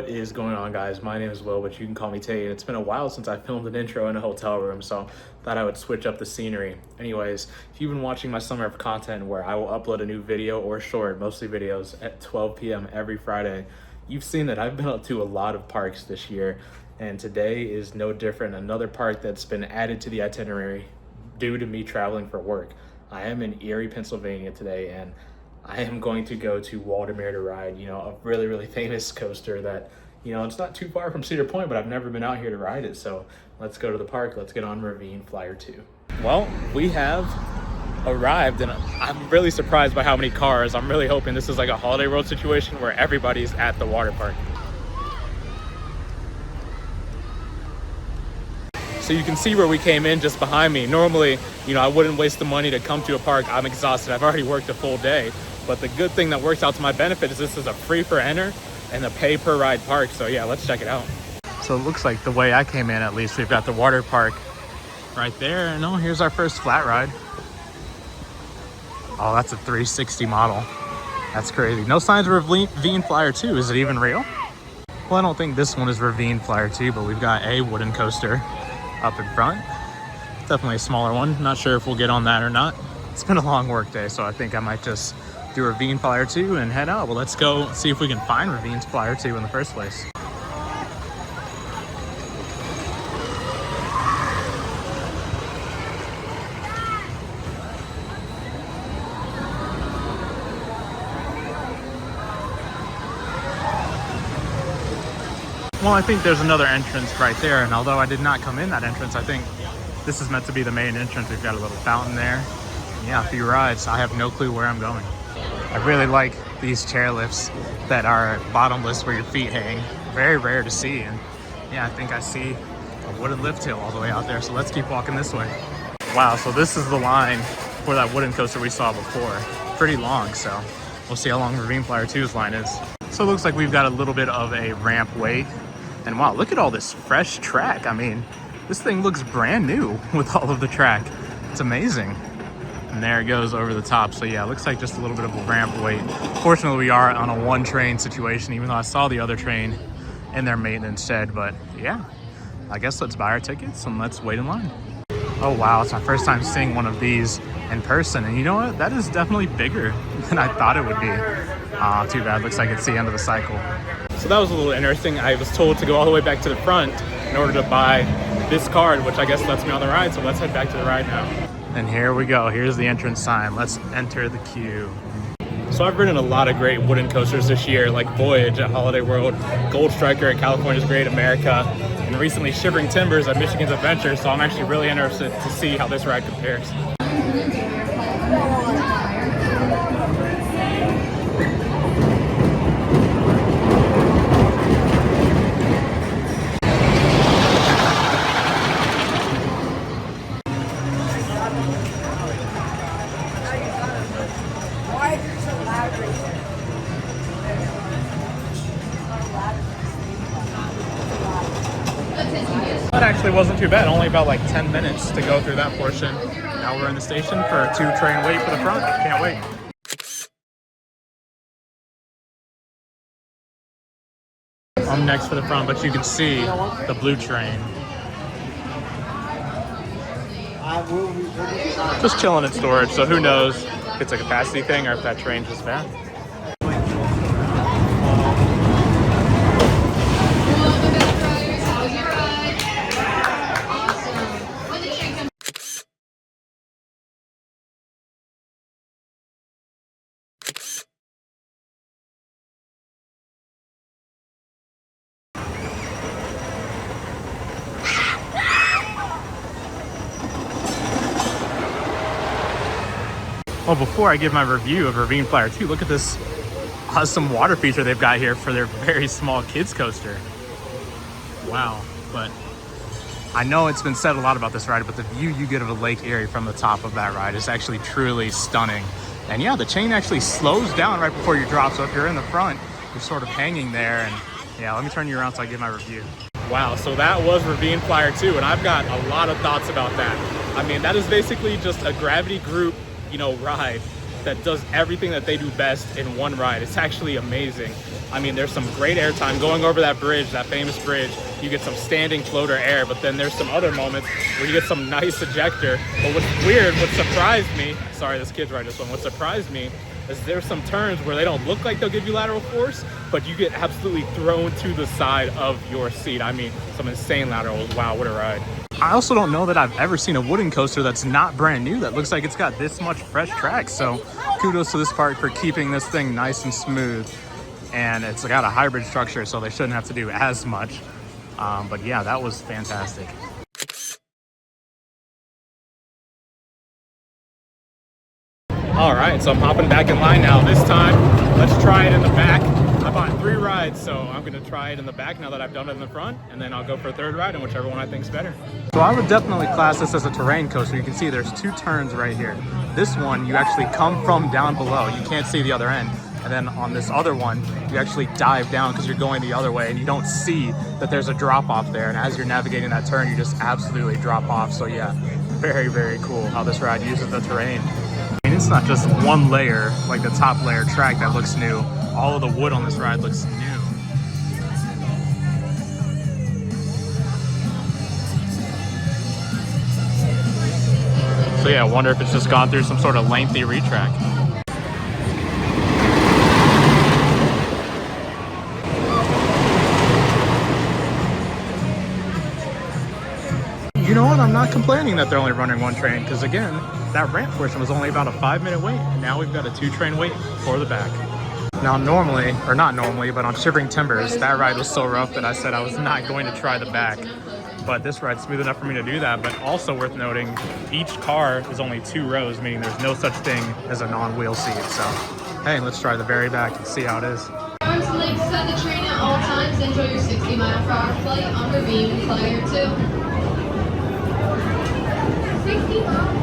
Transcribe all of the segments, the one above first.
What is going on, guys? My name is Will, but you can call me Tay, and it's been a while since I filmed an intro in a hotel room, so thought I would switch up the scenery. Anyways, if you've been watching my summer of content where I will upload a new video or short, mostly videos, at 12 p.m. every Friday, you've seen that I've been up to a lot of parks this year, and today is no different. Another park that's been added to the itinerary due to me traveling for work. I am in Erie, Pennsylvania today, and I am going to go to Waldameer to ride, a really, really famous coaster that, it's not too far from Cedar Point, but I've never been out here to ride it. So let's go to the park. Let's get on Ravine Flyer 2. Well, we have arrived, and I'm really surprised by how many cars. I'm really hoping this is like a Holiday World situation where everybody's at the water park. So you can see where we came in just behind me. Normally, I wouldn't waste the money to come to a park. I'm exhausted. I've already worked a full day. But the good thing that works out to my benefit is this is a free for enter and a pay per ride park. So yeah, let's check it out. So it looks like the way I came in, at least, we've got the water park right there. And oh, here's our first flat ride. Oh, that's a 360 model. That's crazy. No signs of Ravine Flyer 2. Is it even real? Well, I don't think this one is Ravine Flyer 2, but we've got a wooden coaster up in front. Definitely a smaller one. Not sure if we'll get on that or not. It's been a long work day, so I think I might just do Ravine Flyer 2 and head out. Well, let's go see if we can find Ravine's Flyer 2 in the first place. Well, I think there's another entrance right there, and although I did not come in that entrance, I think this is meant to be the main entrance. We've got a little fountain there. Yeah, a few rides. I have no clue where I'm going. I really like these chairlifts that are bottomless where your feet hang. Very rare to see, and yeah, I think I see a wooden lift hill all the way out there, so let's keep walking this way. Wow, so this is the line for that wooden coaster we saw before. Pretty long, so we'll see how long Ravine Flyer 2's line is. So it looks like we've got a little bit of a ramp wait. And wow, look at all this fresh track. I mean, this thing looks brand new with all of the track. It's amazing. And there it goes over the top. So yeah, it looks like just a little bit of a ramp wait. Fortunately, we are on a one train situation, even though I saw the other train in their maintenance shed. But yeah, I guess let's buy our tickets and let's wait in line. Oh wow, it's my first time seeing one of these in person. And you know what? That is definitely bigger than I thought it would be. Too bad, looks like it's the end of the cycle. So that was a little interesting. I was told to go all the way back to the front in order to buy this card, which I guess lets me on the ride. So let's head back to the ride now. And here we go. Here's the entrance sign. Let's enter the queue. So I've ridden a lot of great wooden coasters this year, like Voyage at Holiday World, Gold Striker at California's Great America, and recently Shivering Timbers at Michigan's Adventure. So I'm actually really interested to see how this ride compares. That actually wasn't too bad. Only about like 10 minutes to go through that portion. Now we're in the station for a 2-train wait for the front. Can't wait. I'm next for the front, but you can see the blue train. Just chilling in storage, so who knows if it's a capacity thing or if that train's just bad. Well, before I give my review of Ravine Flyer 2, look at this awesome water feature they've got here for their very small kids coaster. Wow. But I know it's been said a lot about this ride, but the view you get of Lake Erie from the top of that ride is actually truly stunning. And yeah, the chain actually slows down right before you drop. So if you're in the front, you're sort of hanging there. And yeah, let me turn you around so I give my review. Wow, so that was Ravine Flyer 2, and I've got a lot of thoughts about that. I mean, that is basically just a gravity group, ride that does everything that they do best in one ride. It's actually amazing. I mean, there's some great airtime going over that bridge, that famous bridge. You get some standing floater air, but then there's some other moments where you get some nice ejector. But what's weird, what surprised me, sorry, this kid's right this one, what surprised me is there's some turns where they don't look like they'll give you lateral force, but you get absolutely thrown to the side of your seat. I mean, some insane laterals. Wow, what a ride. I also don't know that I've ever seen a wooden coaster that's not brand new that looks like it's got this much fresh track. So kudos to this park for keeping this thing nice and smooth. And it's got a hybrid structure, so they shouldn't have to do as much. But yeah, that was fantastic. All right, so I'm hopping back in line now. This time, let's try it in the back. I bought 3 rides, so I'm gonna try it in the back now that I've done it in the front, and then I'll go for a 3rd ride and whichever one I think is better. So I would definitely class this as a terrain coaster. You can see there's 2 turns right here. This one, you actually come from down below. You can't see the other end. And then on this other one, you actually dive down because you're going the other way and you don't see that there's a drop off there. And as you're navigating that turn, you just absolutely drop off. So yeah, very, very cool how this ride uses the terrain. I mean, it's not just one layer, like the top layer track that looks new. All of the wood on this ride looks new. So yeah, I wonder if it's just gone through some sort of lengthy retrack. You know what? I'm not complaining that they're only running 1 train because again, that ramp portion was only about a 5-minute wait. And now we've got a 2-train wait for the back. Now normally, or not normally, but on Shivering Timbers, that ride was so rough that I said I was not going to try the back. But this ride's smooth enough for me to do that. But also worth noting, each car is only 2 rows, meaning there's no such thing as a non-wheel seat. So, hey, let's try the very back and see how it is. Arms and legs set the train at all times. Enjoy your 60-mile-per-hour flight on Ravine Flyer 2. 60 miles.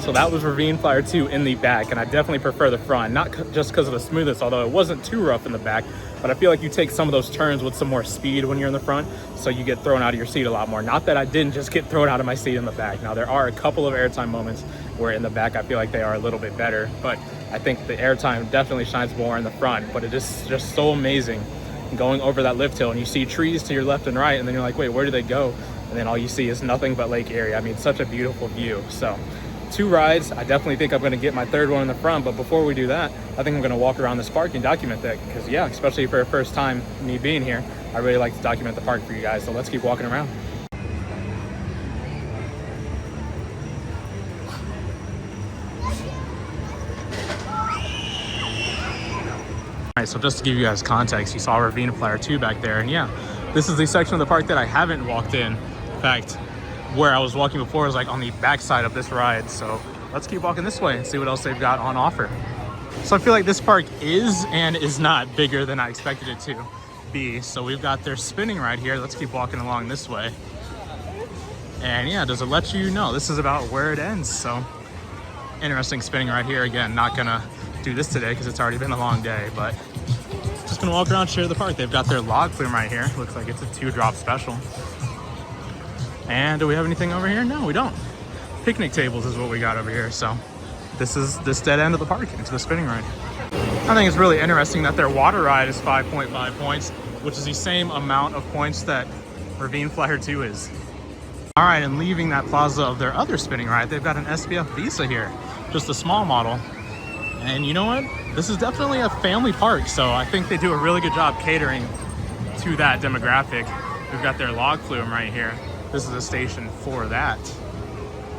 So that was Ravine Flyer 2 in the back, and I definitely prefer the front, not just because of the smoothness, although it wasn't too rough in the back, but I feel like you take some of those turns with some more speed when you're in the front, so you get thrown out of your seat a lot more. Not that I didn't just get thrown out of my seat in the back. Now, there are a couple of airtime moments where in the back I feel like they are a little bit better, but I think the airtime definitely shines more in the front, but it is just so amazing going over that lift hill, and you see trees to your left and right, and then you're like, wait, where do they go? And then all you see is nothing but Lake Erie. I mean, such a beautiful view. So 2 rides. I definitely think I'm going to get my 3rd one in the front, but before we do that, I think I'm going to walk around this park and document that, because yeah, especially for a first time me being here, I really like to document the park for you guys. So let's keep walking around. All right, so just to give you guys context, you saw Ravine Flyer 2 back there, and yeah, this is the section of the park that I haven't walked in. In fact, where I was walking before is like on the back side of this ride. So let's keep walking this way and see what else they've got on offer. So I feel like this park is and is not bigger than I expected it to be. So we've got their spinning ride here. Let's keep walking along this way. And yeah, does it let you know this is about where it ends? So interesting spinning ride here. Again, not gonna do this today because it's already been a long day, but just gonna walk around, share the park. They've got their log flume right here. Looks like it's a 2-drop special. And do we have anything over here? No, we don't. Picnic tables is what we got over here. So this is this dead end of the park into the spinning ride. I think it's really interesting that their water ride is 5.5 points, which is the same amount of points that Ravine Flyer 2 is. All right, and leaving that plaza of their other spinning ride, they've got an SPF Visa here, just a small model. And you know what? This is definitely a family park, so I think they do a really good job catering to that demographic. We've got their log flume right here. This is a station for that.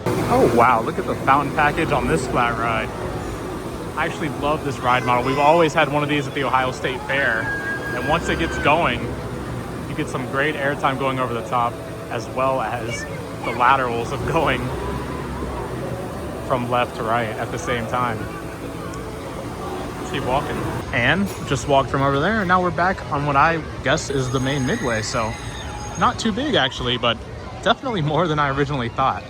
Oh wow, look at the fountain package on this flat ride. I actually love this ride model. We've always had one of these at the Ohio State Fair, and once it gets going, you get some great airtime going over the top, as well as the laterals of going from left to right at the same time. Let's keep walking. And just walked from over there, and now we're back on what I guess is the main midway. So not too big actually, but definitely more than I originally thought.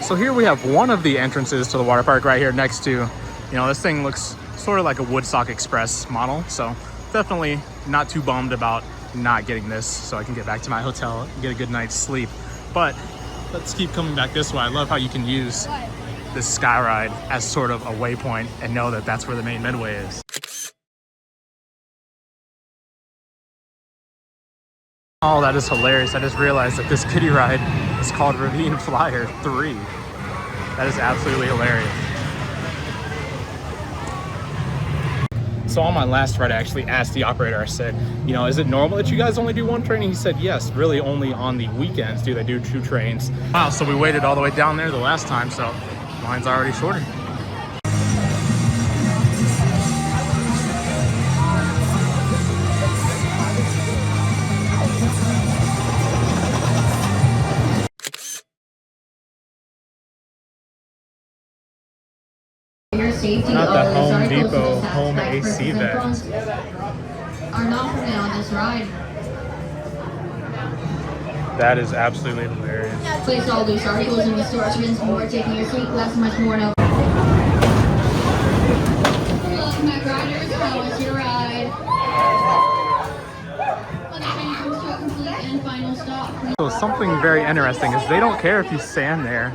So here we have one of the entrances to the water park right here next to, you know, this thing looks sort of like a Woodstock Express model. So definitely not too bummed about not getting this so I can get back to my hotel and get a good night's sleep. But let's keep coming back this way. I love how you can use this sky ride as sort of a waypoint and know that that's where the main midway is. Oh, that is hilarious. I just realized that this kiddie ride is called Ravine Flyer 3. That is absolutely hilarious. So on my last ride, I actually asked the operator, I said, you know, is it normal that you guys only do one train? And he said, yes, really only on the weekends do they do 2 trains. Wow, so we waited all the way down there the last time, so line's already shorter. Your safety Not the Home articles Depot will home satisfy AC purposes and vent. funds are not permitted on this ride. That is absolutely hilarious. Place all loose articles in the storage bins before taking your seat. That's much more now. Welcome back, riders. How was your ride? When the train comes to a complete and final stop. So something very interesting is they don't care if you stand there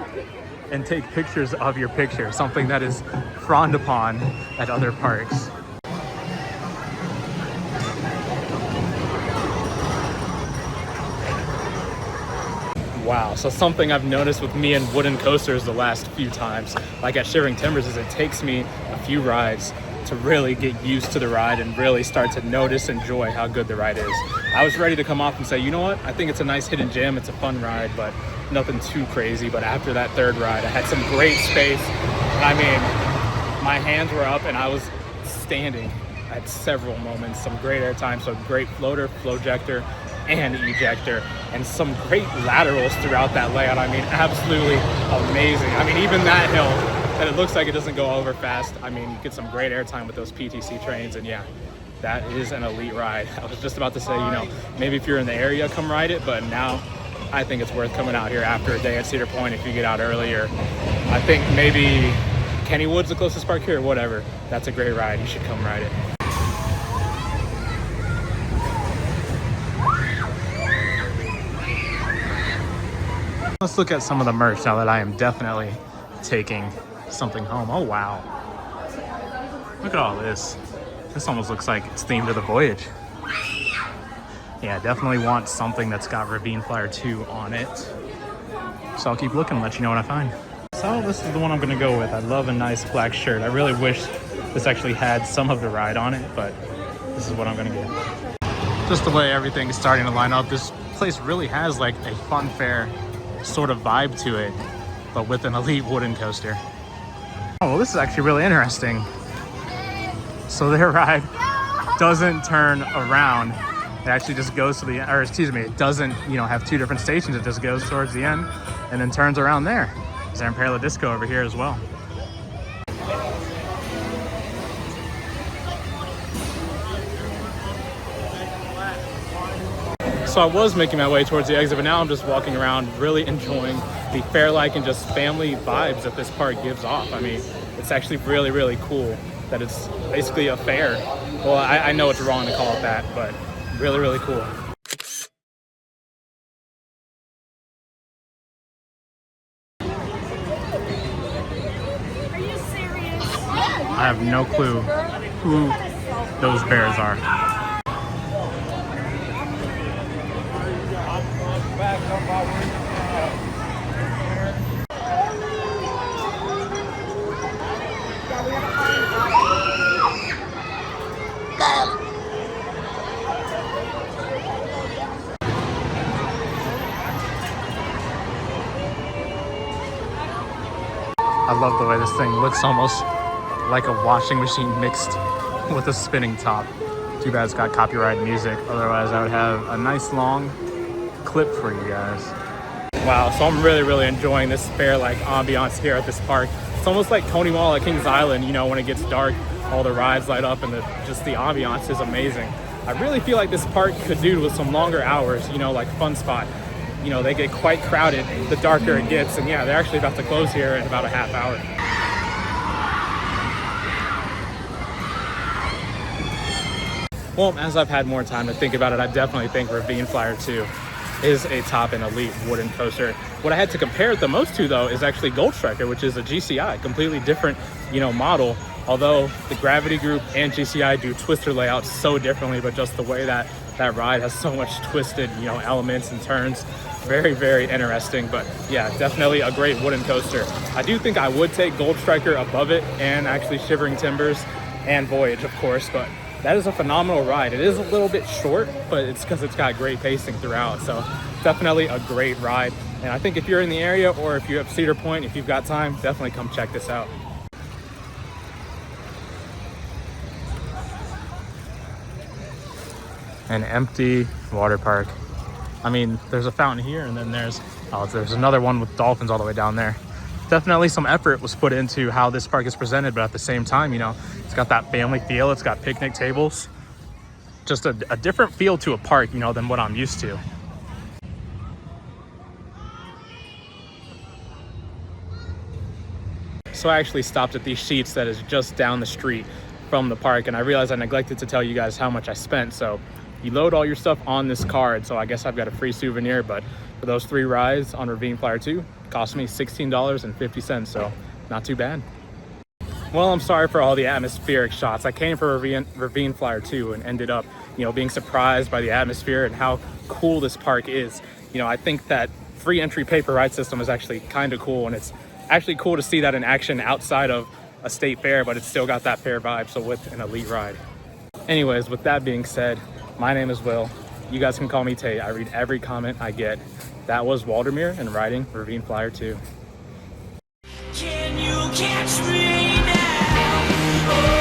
and take pictures of your picture, something that is frowned upon at other parks. Wow, so something I've noticed with me and wooden coasters the last few times, like at Shivering Timbers, is it takes me a few rides to really get used to the ride and really start to notice and enjoy how good the ride is. I was ready to come off and say, you know what, I think it's a nice hidden gem, it's a fun ride, but nothing too crazy. But after that 3rd ride, I had some great space. I mean, my hands were up and I was standing at several moments, some great airtime, so great floater, flowjector, and ejector, and some great laterals throughout that layout. I mean, absolutely amazing. I mean, even that hill that it looks like it doesn't go over fast, I mean, you get some great airtime with those PTC trains, and yeah, that is an elite ride. I was just about to say, you know, maybe if you're in the area, come ride it, but now I think it's worth coming out here after a day at Cedar Point if you get out earlier. I think maybe Kennywood's the closest park here or whatever. That's a great ride. You should come ride it. Let's look at some of the merch now that I am definitely taking something home. Oh, wow. Look at all this. This almost looks like it's themed to the voyage. Yeah, definitely want something that's got Ravine Flyer 2 on it. So I'll keep looking and let you know what I find. So this is the one I'm gonna go with. I love a nice black shirt. I really wish this actually had some of the ride on it, but this is what I'm gonna get. Just the way everything is starting to line up, this place really has like a fun fair sort of vibe to it, but with an elite wooden coaster. Oh, well, this is actually really interesting. So their ride doesn't turn around. It actually just goes to the end, or excuse me, it doesn't, you know, have 2 different stations. It just goes towards the end and then turns around there. There's Imperial Disco over here as well. So I was making my way towards the exit, but now I'm just walking around, really enjoying the fair-like and just family vibes that this park gives off. I mean, it's actually really, really cool that it's basically a fair. Well, I know it's wrong to call it that, but really, really cool. Are you serious? I have no clue who those bears are. I love the way this thing looks almost like a washing machine mixed with a spinning top. Too bad it's got copyright music. Otherwise, I would have a nice long clip for you guys. Wow, so I'm really, really enjoying this fair-like ambiance here at this park. It's almost like Coney Mall at Kings Island, you know, when it gets dark, all the rides light up and just the ambiance is amazing. I really feel like this park could do with some longer hours, you know, like Fun Spot. You know, they get quite crowded the darker it gets, and yeah, they're actually about to close here in about a half hour. Well, as I've had more time to think about it, I definitely think Ravine Flyer 2 is a top and elite wooden coaster. What I had to compare it the most to, though, is actually Gold Striker, which is a GCI, completely different, model. Although the Gravity Group and GCI do twister layouts so differently, but just the way that ride has so much twisted, elements and turns, very, very interesting. But yeah, definitely a great wooden coaster. I do think I would take Gold Striker above it, and actually Shivering Timbers and Voyage, of course, but that is a phenomenal ride. It is a little bit short, but it's because it's got great pacing throughout. So definitely a great ride. And I think if you're in the area, or if you have Cedar Point, if you've got time, definitely come check this out. An empty water park. I mean, there's a fountain here, and then there's another one with dolphins all the way down there. Definitely some effort was put into how this park is presented, but at the same time, it's got that family feel. It's got picnic tables. Just a different feel to a park, than what I'm used to. So I actually stopped at these Sheets that is just down the street from the park, and I realized I neglected to tell you guys how much I spent. So you load all your stuff on this card, so I guess I've got a free souvenir, but for those 3 rides on Ravine Flyer 2, it cost me $16.50, so not too bad. Well, I'm sorry for all the atmospheric shots. I came for Ravine Flyer 2 and ended up, being surprised by the atmosphere and how cool this park is. I think that free entry pay-per ride system is actually kind of cool, and it's actually cool to see that in action outside of a state fair, but it's still got that fair vibe, so with an elite ride. Anyways, with that being said, my name is Will. You guys can call me Tate. I read every comment I get. That was Waldameer and riding Ravine Flyer 2. Can you catch me now? Oh.